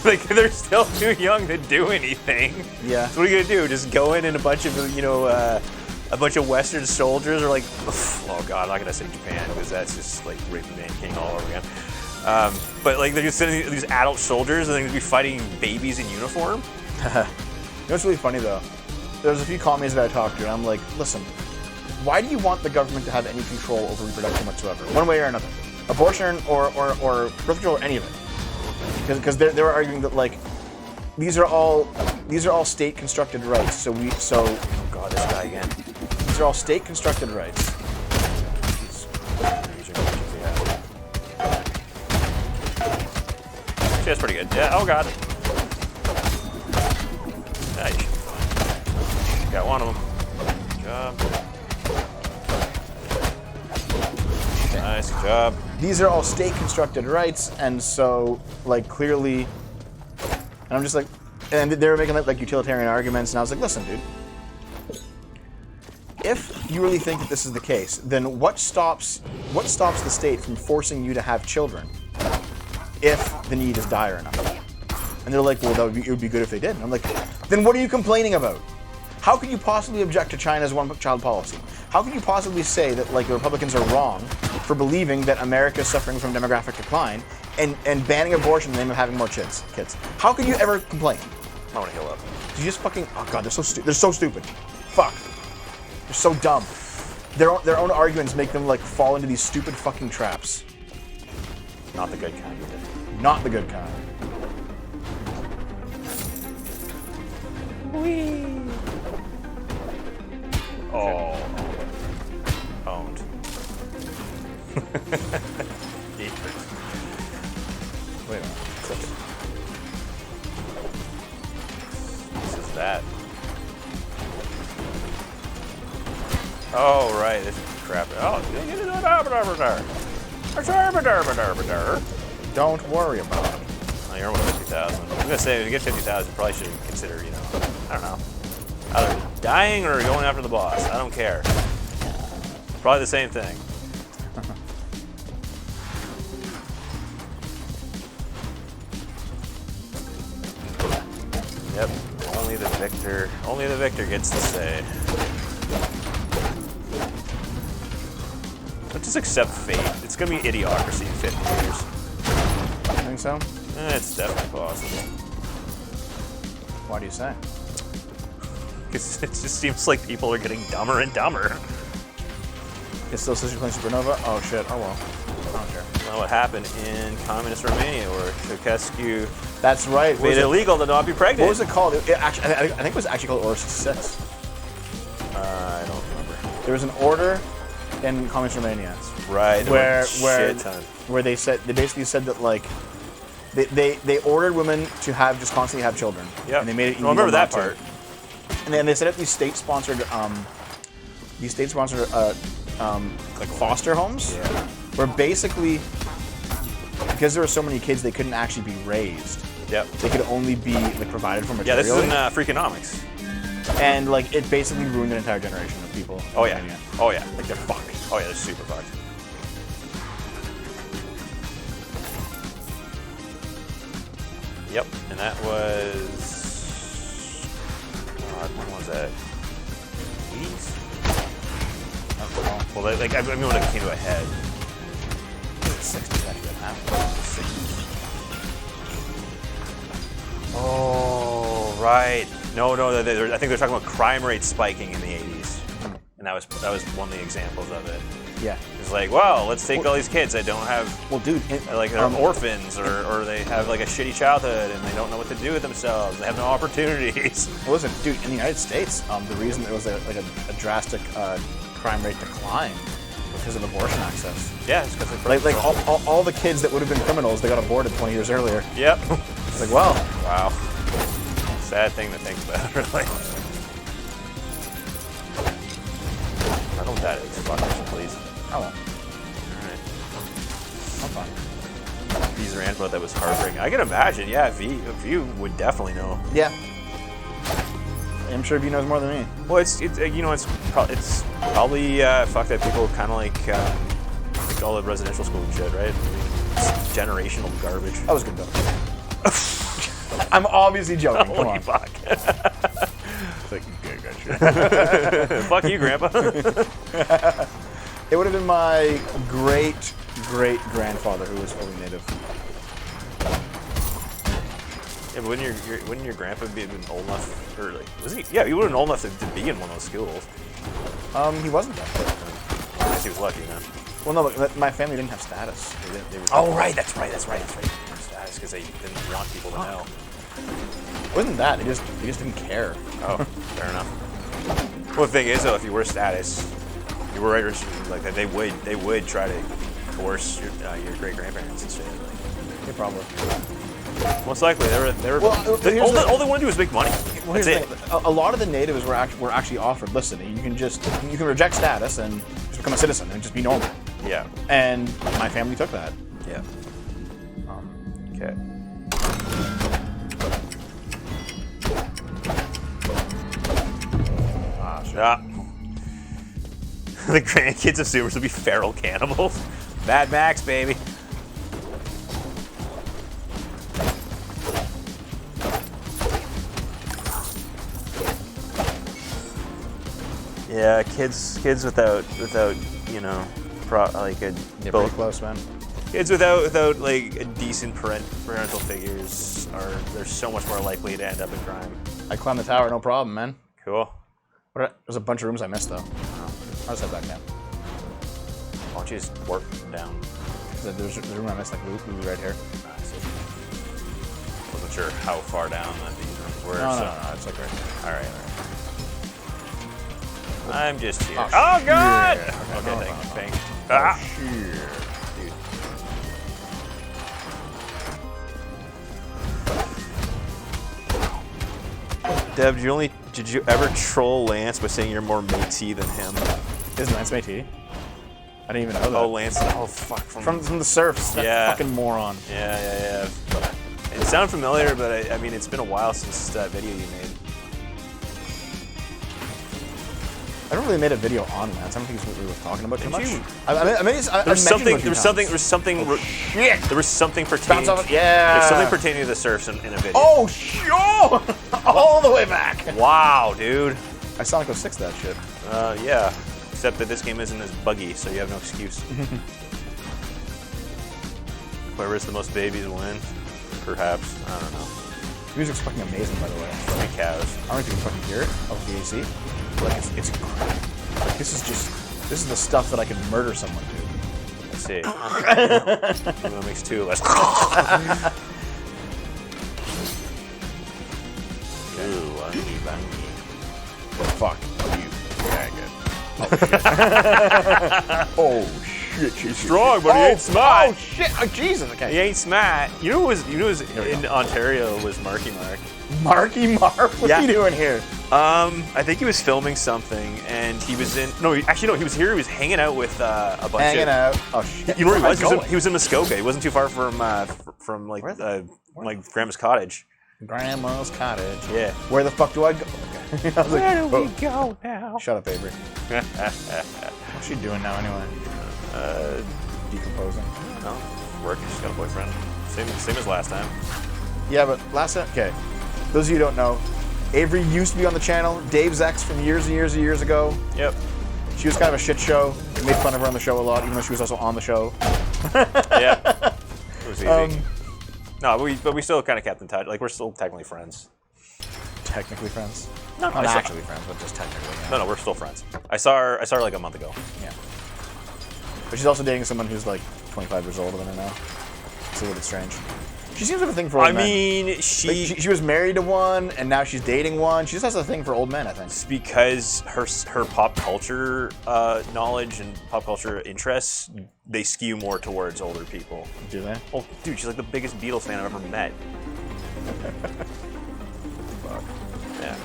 Like, they're still too young to do anything. Yeah. So what are you gonna do? Just go in and a bunch of Western soldiers are like, oh god, I'm not gonna say Japan because that's just like raping Man King all over again. But like they're just sending these adult soldiers and they're gonna be fighting babies in uniform. You know what's really funny though? There's a few commies that I talked to, and I'm like, listen, why do you want the government to have any control over reproduction whatsoever, one way or another? Abortion or birth control or any of it? Because they're arguing that like these are all state constructed rights. Oh god, this guy again. These are all state constructed rights. Actually, that's pretty good. Yeah. Oh god. Yeah, you should be fine. Got one of them. Good job. Nice, good job. These are all state constructed rights, and so like clearly, and I'm just like, and they were making like utilitarian arguments, and I was like, listen, dude, if you really think that this is the case, then what stops the state from forcing you to have children if the need is dire enough? And they're like, well, it would be good if they did. And I'm like, then what are you complaining about? How can you possibly object to China's one-child policy? How can you possibly say that like the Republicans are wrong for believing that America is suffering from demographic decline and banning abortion in the name of having more kids? How can you ever complain? I want to heal up. You just fucking, oh god, they're so stupid. Fuck. They're so dumb. Their own arguments make them like fall into these stupid fucking traps. Not the good kind. Not the good kind. Whee. Oh. Owned. Wait a minute. This is that. Oh, right. This is crap. Oh, Don't worry about it. Oh, you're almost 50,000. I'm gonna say if you get 50,000, you probably should consider, you know, I don't know, either dying or going after the boss. I don't care. Probably the same thing. Yep. Only the victor gets to say. But just accept fate. It's gonna be idiocracy in 50 years. You think so? It's definitely possible. Why do you say? Because it just seems like people are getting dumber and dumber. It's still Sister playing Supernova? Oh shit, oh well. I don't care. Well, what happened in communist Romania where Ceausescu That's right. made it illegal to not be pregnant? What was it called? Actually, I think it was actually called Order 66. I don't remember. There was an order in communist Romania. Right. Where shit ton. where they basically said that like they ordered women to just constantly have children. Yeah. And they made it I illegal remember that not to. part. And then they set up these state-sponsored like foster homes. Yeah. Where basically, because there were so many kids, they couldn't actually be raised. Yep. They could only be like provided for Yeah, material. this is in Freakonomics. And like it basically ruined an entire generation of people. Oh yeah. Oh yeah. Like they're fucked. Oh yeah, they're super fucked. Yep, and that was... God, when was that? 80s? Well, like, I mean, when it came to a head. I think it's 60s actually that happened. 60s. Oh, right. No, I think they're talking about crime rate spiking in the 80s. And that was one of the examples of it. Yeah. It's like, well, let's take all these kids that don't have, Well, dude, like, they're orphans, or they have, like, a shitty childhood, and they don't know what to do with themselves, and they have no opportunities. well, listen, dude, in the United States, the reason there was a drastic crime rate decline was because of abortion access. Yeah, it's because they All the kids that would have been criminals, they got aborted 20 years earlier. Yep. It's like, well, Wow. Sad thing to think about, really. I don't know what that is. Fuckers, please. oh well, Alright. I'm fine. These rant about that was heartbreaking. I can imagine, yeah, V would definitely know. Yeah. I'm sure V knows more than me. Well, it's probably fucked that people kind of like all the residential school and shit, right? It's generational garbage. That was good though. I'm obviously joking. Come Holy on. fuck. It's like, good shit. Fuck you, Grandpa. It would have been my great-great-grandfather who was fully native. Yeah, but wouldn't your grandpa be old enough, or like, was he? Yeah, he would have been old enough to be in one of those schools. He wasn't that. I guess he was lucky then. Well, no, but my family didn't have status. They were Oh, right, that's right. That's because they didn't want people to know. It wasn't that. They just didn't care. Oh, fair enough. Well, the thing is, though, if you were status, you were like that, they would try to coerce your great grandparents and shit. Like, They probably. most likely, they were. Well, all they want to do is make money. Well, That's here's it. the thing. A lot of the natives were actually offered. Listen, you can reject status and just become a citizen and just be normal. Yeah. And my family took that. Yeah. Okay. Ah. The grandkids of Zoomers will be feral cannibals. Mad Max, baby. Yeah, kids without you know, like a They're pretty close, man. kids without like a decent parental figures they're so much more likely to end up in crime. I climbed the tower, no problem, man. Cool. There's a bunch of rooms I missed, though. I'll just head back down. Why don't you just warp down? There's a room I missed, like right here. I see. Wasn't sure how far down that these rooms were. No, so. no, it's like right here. All right. I'm just here. Oh, Oh, God! shit. Okay, No, thank no, you. no. Ah! Shit. Deb, did you ever troll Lance by saying you're more matey than him? Isn't Lance Métis? I didn't even know that. Oh, Lance. Oh, fuck. From the Surfs. That fucking moron. Yeah. It sounded familiar, but I mean, it's been a while since that video you made. I don't really made a video on Lance. I don't think it's what we were talking about too much. You? There was something pertaining. Yeah. There's something pertaining to the Surfs in a video. Oh, sure. All the way back. Wow, dude. I Sonic 06 that shit. Yeah. Except that this game isn't as buggy, so you have no excuse. Whoever is the most babies wins. Perhaps. I don't know. The music's fucking amazing, by the way. Fucking cows. I don't know if you can fucking hear it over the AC. Like it's incredible. Like this is the stuff that I could murder someone to. Let's see. That makes two less. Ooh, bungy. Fuck you, faggot. Oh shit, she's strong, but he ain't smart. Oh shit! Oh Jesus! Okay. He ain't smart. You know who was in Ontario was Marky Mark. Marky Mark? What's he doing here? I think he was filming something, and he was in. No, actually, no. He was here. He was hanging out with a bunch hanging of. out. Oh shit! You know where he was? He was in Muskoka. He wasn't too far from like Grandma's cottage. Grandma's cottage. Yeah. Where the fuck do I go? Okay. I was Where like, do we go now? Shut up, Avery. What's she doing now, anyway? Decomposing. No, work. She's got a boyfriend. Same as last time. Yeah, but last time. Okay. Those of you who don't know, Avery used to be on the channel. Dave's ex from years and years and years ago. Yep. She was kind of a shit show. We made fun of her on the show a lot, even though she was also on the show. Yeah. It was easy. No, but we still kind of kept in touch. Like, we're still technically friends. Technically friends? No, Not actually friends, but just technically. Yeah. No, we're still friends. I saw her like a month ago. Yeah. But she's also dating someone who's like 25 years older than her now. It's a little bit strange. She seems to have a thing for old men. I mean, Like, she was married to one, and now she's dating one. She just has a thing for old men, I think. It's because her pop culture knowledge and pop culture interests, they skew more towards older people. Do they? Oh, dude, she's like the biggest Beatles fan I've ever met. Fuck. Yeah,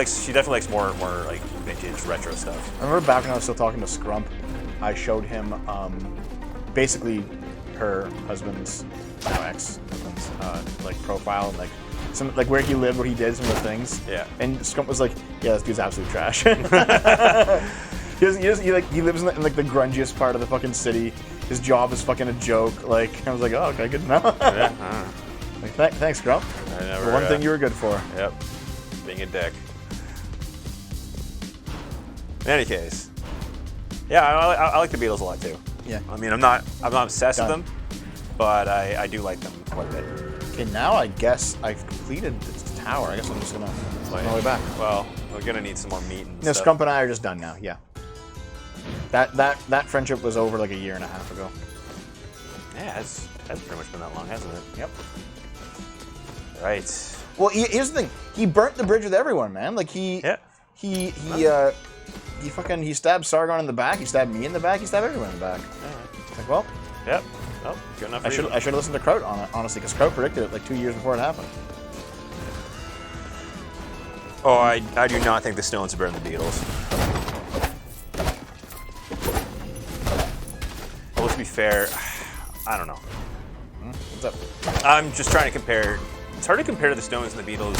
she definitely likes more like vintage retro stuff. I remember back when I was still talking to Scrump, I showed him basically her husband's, now ex-husband's, like profile and like where he lived, what he did, some of the things. Yeah. And Scrump was like, "Yeah, this dude's absolute trash." He lives in like the grungiest part of the fucking city. His job is fucking a joke. Like I was like, "Oh, okay, good to know." Yeah. Like, thanks, Scrump. The one thing you were good for. Yep. Being a dick. In any case, yeah, I like the Beatles a lot too. Yeah. I mean, I'm not obsessed with them, but I do like them quite a bit. Okay, now I guess I've completed the tower. I guess I'm just gonna play my way back. Well, we're gonna need some more meat and No, stuff. Scrump and I are just done now. Yeah. That friendship was over like a year and a half ago. Yeah, it's pretty much been that long, hasn't it? Yep. Right. Well, here's the thing. He burnt the bridge with everyone, man. Like he stabbed Sargon in the back. He stabbed me in the back. He stabbed everyone in the back. Right. Like, well. Yep. Oh, good enough. I should have listened to Kraut on it, honestly, because Kraut predicted it like 2 years before it happened. Oh, I do not think the Stones have burned the Beatles. Well, let's be fair. I don't know. What's up? I'm just trying to compare. It's hard to compare the Stones and the Beatles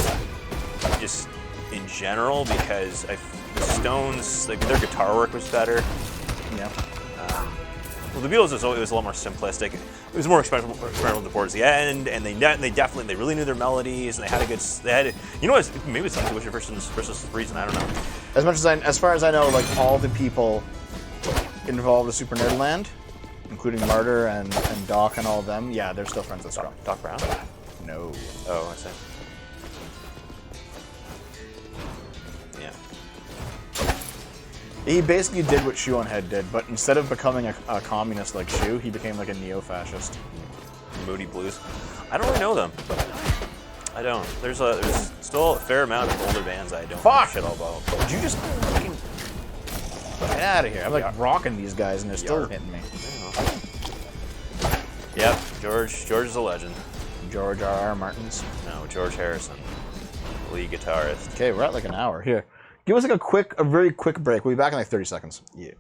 just in general because the Stones, like their guitar work was better. Yeah. Well, the Beatles was a lot more simplistic. It was more experimental towards the end, and they really knew their melodies, and they had you know what? Maybe it's intuition versus reason. I don't know. As far as I know, like all the people involved with Super Nerdland, including Martyr and Doc and all of them, yeah, they're still friends with Scrump. Doc Brown? No. Oh, I see. Yeah. He basically did what Shoe on Head did, but instead of becoming a communist like Shoe, he became like a neo-fascist. Moody Blues. I don't really know them. I don't. There's still a fair amount of older bands I don't know shit all about. Did you just fucking get out of here? I'm like rocking these guys and they're still hitting me. Yep, George is a legend. George R.R. Martins. No, George Harrison, lead guitarist. Okay, we're at like an hour. Here, give us like a very quick break. We'll be back in like 30 seconds. Yeah.